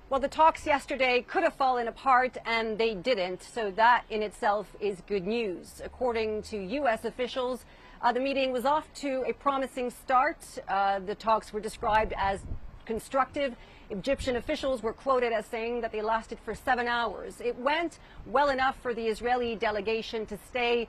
Well, the talks yesterday could have fallen apart, and they didn't, so that in itself is good news. According to U.S. officials, the meeting was off to a promising start. The talks were described as constructive. Egyptian officials were quoted as saying that they lasted for 7 hours. It went well enough for the Israeli delegation to stay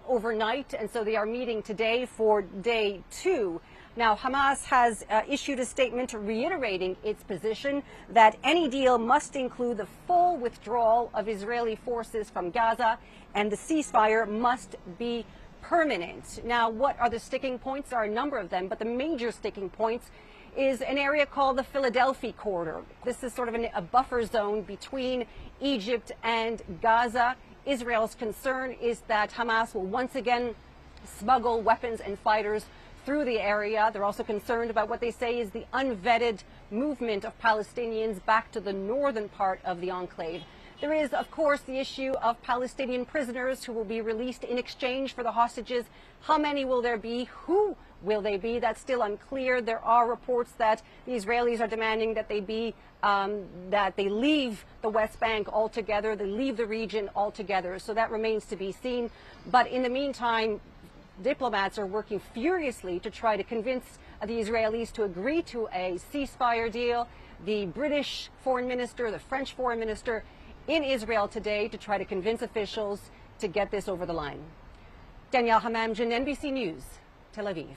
overnight, and so they are meeting today for day 2. Now, Hamas has issued a statement reiterating its position that any deal must include the full withdrawal of Israeli forces from Gaza, and the ceasefire must be permanent. Now, what are the sticking points? There are a number of them, but the major sticking points is an area called the Philadelphia corridor. This is sort of a buffer zone between Egypt and Gaza. Israel's concern is that Hamas will once again smuggle weapons and fighters through the area. They're also concerned about what they say is the unvetted movement of Palestinians back to the northern part of the enclave. There is, of course, the issue of Palestinian prisoners who will be released in exchange for the hostages. How many will there be? Who will they be? That's still unclear. There are reports that the Israelis are demanding that they leave the West Bank altogether, they leave the region altogether. So that remains to be seen. But in the meantime, diplomats are working furiously to try to convince the Israelis to agree to a ceasefire deal. The British foreign minister, the French foreign minister in Israel today to try to convince officials to get this over the line. Danielle, Hamamdjian, NBC News, Tel Aviv.